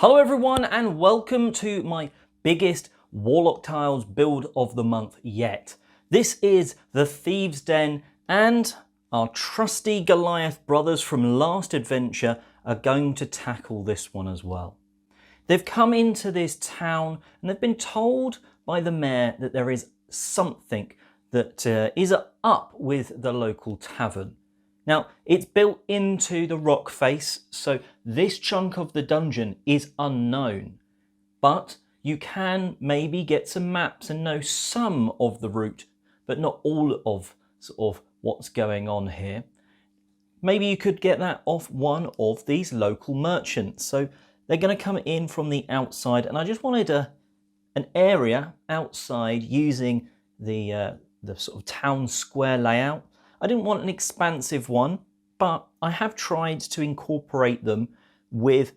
Hello everyone and welcome to my biggest Warlock Tiles build of the month yet. This is the Thieves Den and our trusty Goliath brothers from last adventure are going to tackle this one as well. They've come into this town and they've been told by the mayor that there is something that is up with the local tavern. Now, it's built into the rock face, so this chunk of the dungeon is unknown. But you can maybe get some maps and know some of the route, but not all of what's going on here. Maybe you could get that off one of these local merchants. So they're going to come in from the outside, and I just wanted an area outside using the sort of town square layout. I didn't want an expansive one, but I have tried to incorporate them with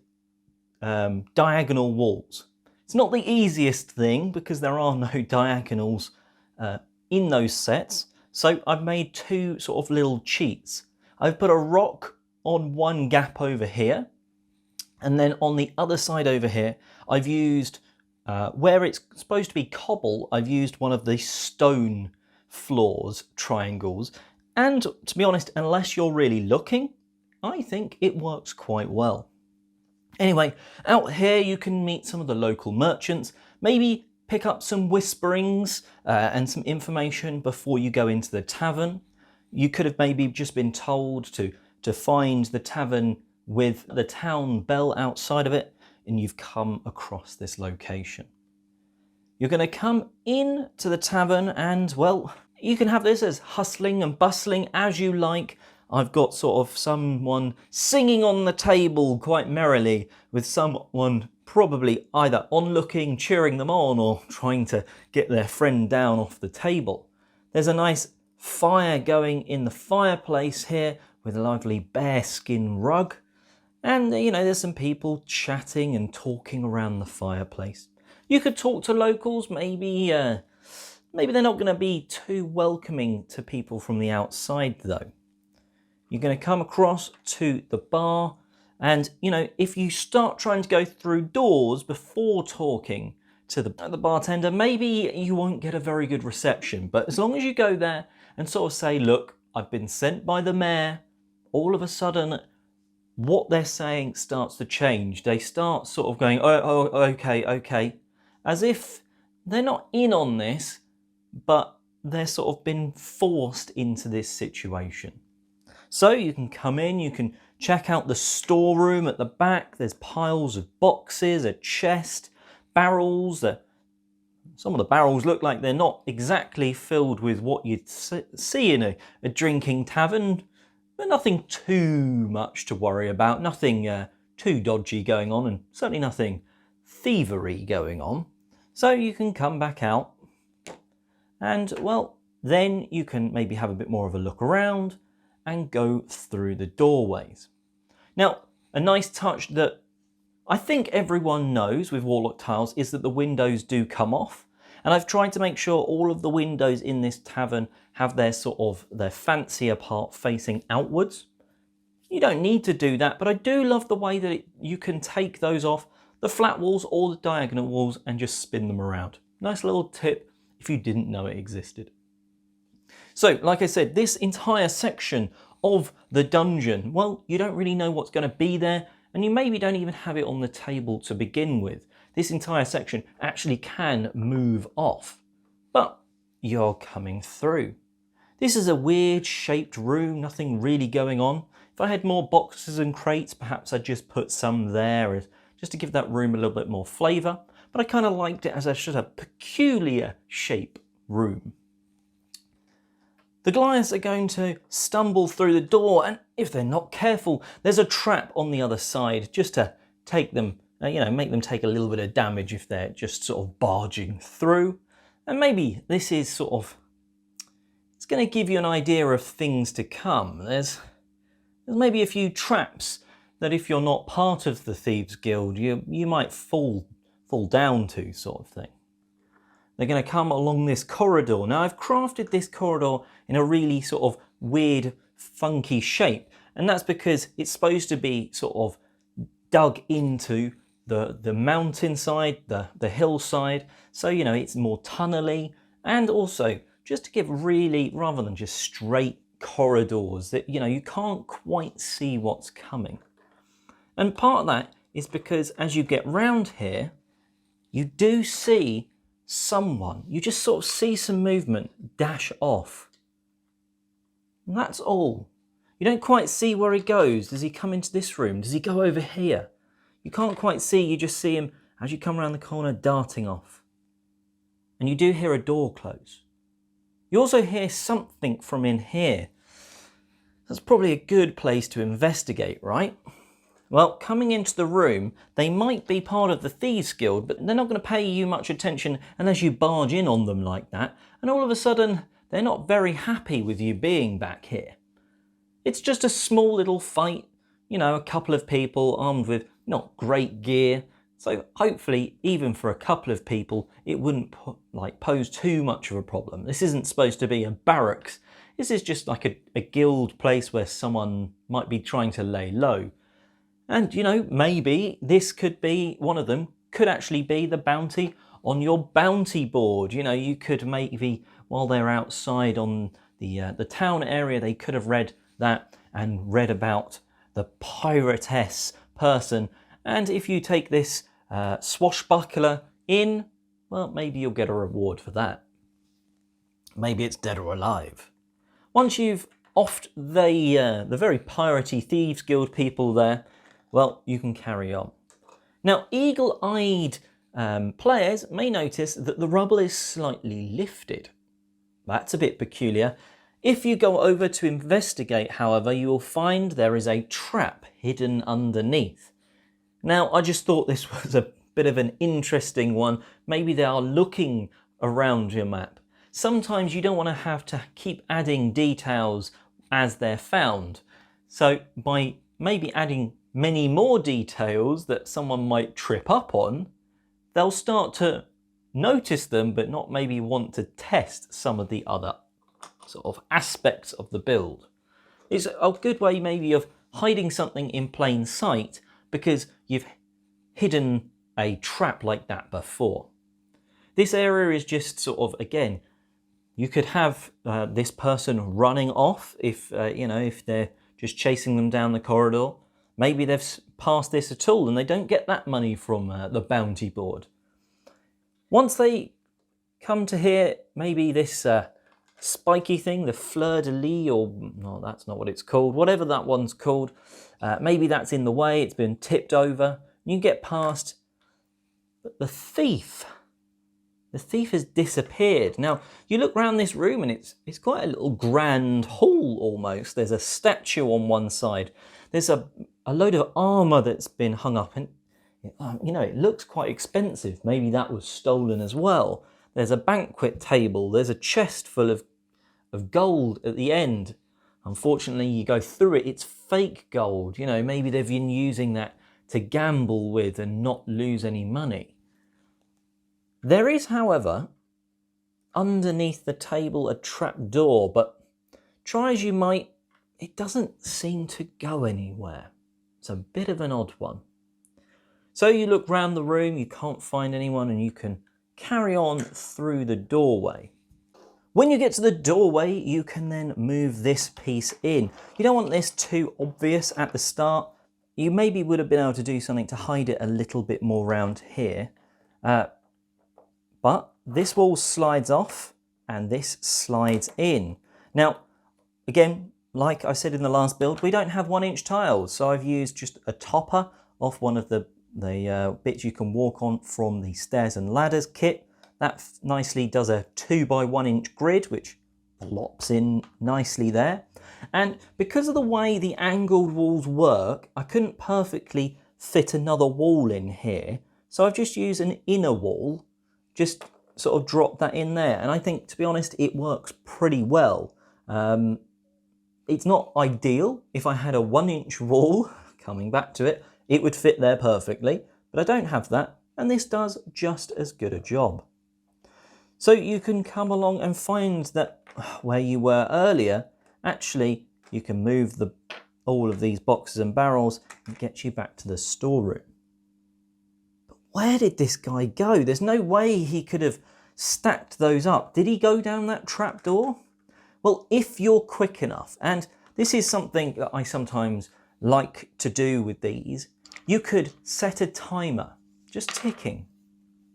diagonal walls. It's not the easiest thing because there are no diagonals in those sets, so I've made two sort of little cheats. I've put a rock on one gap over here, and then on the other side over here, I've used, where it's supposed to be cobble, I've used one of the stone floors triangles. And to be honest, unless you're really looking, I think it works quite well. Anyway, out here you can meet some of the local merchants, maybe pick up some whisperings and some information before you go into the tavern. You could have maybe just been told to find the tavern with the town bell outside of it, and you've come across this location. You're going to come in to the tavern and, well, you can have this as hustling and bustling as you like. I've got sort of someone singing on the table quite merrily with someone probably either onlooking, cheering them on, or trying to get their friend down off the table. There's a nice fire going in the fireplace here with a lovely bearskin rug. And, you know, there's some people chatting and talking around the fireplace. You could talk to locals, maybe they're not going to be too welcoming to people from the outside though. You're going to come across to the bar, and you know, if you start trying to go through doors before talking to the bartender, maybe you won't get a very good reception. But as long as you go there and sort of say, look, I've been sent by the mayor, all of a sudden what they're saying starts to change. They start sort of going, oh okay, as if they're not in on this, but they're sort of been forced into this situation. So you can come in, you can check out the storeroom at the back. There's piles of boxes, a chest, barrels. Some of the barrels look like they're not exactly filled with what you'd see in a drinking tavern, but nothing too much to worry about, nothing too dodgy going on, and certainly nothing thievery going on. So you can come back out. And, well, then you can maybe have a bit more of a look around and go through the doorways. Now, a nice touch that I think everyone knows with Warlock tiles is that the windows do come off. And I've tried to make sure all of the windows in this tavern have their fancier part facing outwards. You don't need to do that, but I do love the way that you can take those off the flat walls or the diagonal walls and just spin them around. Nice little tip if you didn't know it existed. So, like I said, this entire section of the dungeon, well, you don't really know what's going to be there, and you maybe don't even have it on the table to begin with. This entire section actually can move off, but you're coming through. This is a weird shaped room, nothing really going on. If I had more boxes and crates, perhaps I'd just put some there just to give that room a little bit more flavour. But I kind of liked it as a peculiar shape room. The Goliaths are going to stumble through the door, and if they're not careful, there's a trap on the other side just to take them, make them take a little bit of damage if they're just sort of barging through. And maybe this is it's going to give you an idea of things to come. There's maybe a few traps that if you're not part of the Thieves Guild, you might fall down to, sort of thing. They're going to come along this corridor. Now, I've crafted this corridor in a really sort of weird, funky shape, and that's because it's supposed to be sort of dug into the mountainside, the hillside. So, you know, it's more tunnely, and also just to give really, rather than just straight corridors that, you know, you can't quite see what's coming. And part of that is because as you get round here, you do see someone, you just sort of see some movement dash off. And that's all. You don't quite see where he goes. Does he come into this room? Does he go over here? You can't quite see, you just see him as you come around the corner darting off. And you do hear a door close. You also hear something from in here. That's probably a good place to investigate, right? Well, coming into the room, they might be part of the Thieves Guild, but they're not going to pay you much attention unless you barge in on them like that. And all of a sudden, they're not very happy with you being back here. It's just a small little fight, you know, a couple of people armed with not great gear. So hopefully, even for a couple of people, it wouldn't pose too much of a problem. This isn't supposed to be a barracks. This is just like a guild place where someone might be trying to lay low. And, you know, maybe this could be, one of them could actually be the bounty on your bounty board. You know, you could maybe, while they're outside on the town area, they could have read that and read about the piratess person. And if you take this swashbuckler in, well, maybe you'll get a reward for that. Maybe it's dead or alive. Once you've offed the very piratey Thieves Guild people there, well, you can carry on. Now, eagle-eyed players may notice that the rubble is slightly lifted. That's a bit peculiar. If you go over to investigate, however, you will find there is a trap hidden underneath. Now, I just thought this was a bit of an interesting one. Maybe they are looking around your map. Sometimes you don't want to have to keep adding details as they're found. So by maybe adding many more details that someone might trip up on, they'll start to notice them but not maybe want to test some of the other sort of aspects of the build. It's a good way maybe of hiding something in plain sight because you've hidden a trap like that before. This area is just sort of, again, you could have this person running off if, you know, if they're just chasing them down the corridor. Maybe they've passed this at all and they don't get that money from the bounty board. Once they come to here, maybe this spiky thing, the fleur-de-lis, or no, that's not what it's called, whatever that one's called, maybe that's in the way, it's been tipped over, you get past, but the thief has disappeared. Now, you look around this room and it's quite a little grand hall almost. There's a statue on one side. There's a load of armour that's been hung up and, you know, it looks quite expensive. Maybe that was stolen as well. There's a banquet table. There's a chest full of gold at the end. Unfortunately, you go through it, it's fake gold. You know, maybe they've been using that to gamble with and not lose any money. There is, however, underneath the table a trap door, but try as you might, it doesn't seem to go anywhere. It's a bit of an odd one. So you look round the room, you can't find anyone, and you can carry on through the doorway. When you get to the doorway, you can then move this piece in. You don't want this too obvious at the start. You maybe would have been able to do something to hide it a little bit more round here. But this wall slides off and this slides in. Now, again, like I said in the last build, we don't have 1-inch tiles. So I've used just a topper off one of the bits you can walk on from the stairs and ladders kit. That nicely does a 2x1-inch grid, which plops in nicely there. And because of the way the angled walls work, I couldn't perfectly fit another wall in here. So I've just used an inner wall, just sort of drop that in there. And I think, to be honest, it works pretty well. It's not ideal. If I had a 1-inch wall, coming back to it, it would fit there perfectly, but I don't have that, and this does just as good a job. So you can come along and find that where you were earlier, actually you can move all of these boxes and barrels and get you back to the storeroom. where did this guy go? There's no way he could have stacked those up. Did he go down that trapdoor? Well, if you're quick enough, and this is something that I sometimes like to do with these, you could set a timer, just ticking,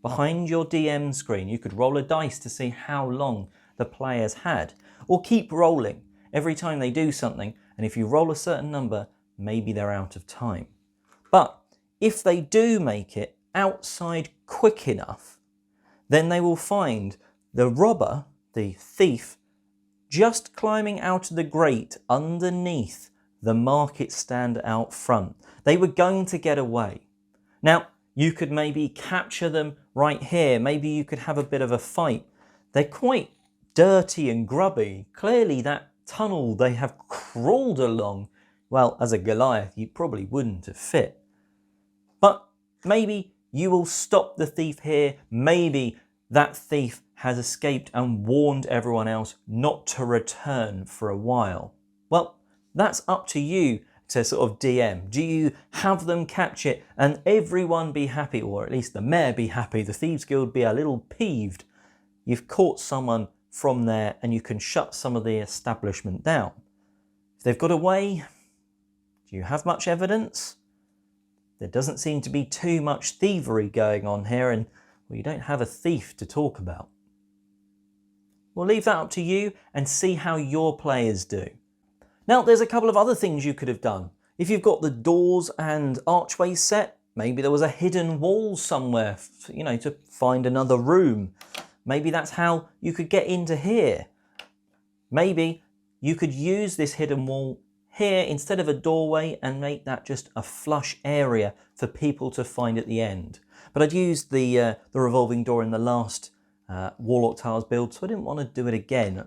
behind your DM screen. You could roll a dice to see how long the players had, or keep rolling every time they do something, and if you roll a certain number, maybe they're out of time. But if they do make it outside quick enough, then they will find the robber, the thief, just climbing out of the grate underneath the market stand out front. They were going to get away. Now, you could maybe capture them right here. Maybe you could have a bit of a fight. They're quite dirty and grubby. Clearly that tunnel they have crawled along, well, as a Goliath, you probably wouldn't have fit. But maybe you will stop the thief here. Maybe that thief has escaped and warned everyone else not to return for a while. Well, that's up to you to sort of DM. Do you have them catch it and everyone be happy, or at least the mayor be happy, the Thieves Guild be a little peeved? You've caught someone from there and you can shut some of the establishment down. If they've got away, do you have much evidence? There doesn't seem to be too much thievery going on here, and well, you don't have a thief to talk about. We'll leave that up to you and see how your players do. Now, there's a couple of other things you could have done. If you've got the doors and archways set, maybe there was a hidden wall somewhere, you know, to find another room. Maybe that's how you could get into here. Maybe you could use this hidden wall here instead of a doorway and make that just a flush area for people to find at the end. But I'd used the revolving door in the last Warlock Tiles build, so I didn't want to do it again.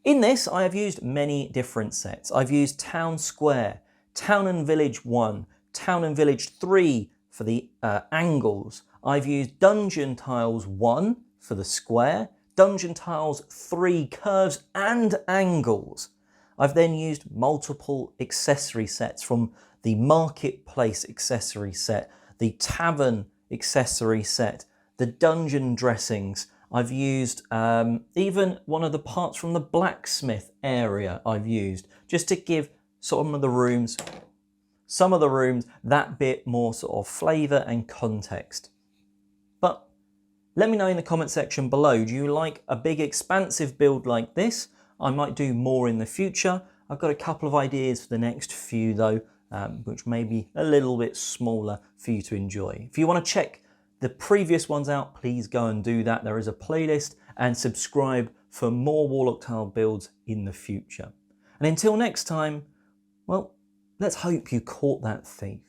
In this, I have used many different sets. I've used Town Square, Town and Village 1, Town and Village 3 for the angles. I've used Dungeon Tiles 1 for the square, Dungeon Tiles 3 curves and angles. I've then used multiple accessory sets from the Marketplace accessory set, the Tavern accessory set, the dungeon dressings. I've used even one of the parts from the blacksmith area I've used, just to give some of the rooms that bit more sort of flavour and context. But let me know in the comment section below, do you like a big expansive build like this? I might do more in the future. I've got a couple of ideas for the next few though, which may be a little bit smaller for you to enjoy. If you want to check the previous ones out, please go and do that. There is a playlist, and subscribe for more Warlock Tile builds in the future. And until next time, well, let's hope you caught that thief.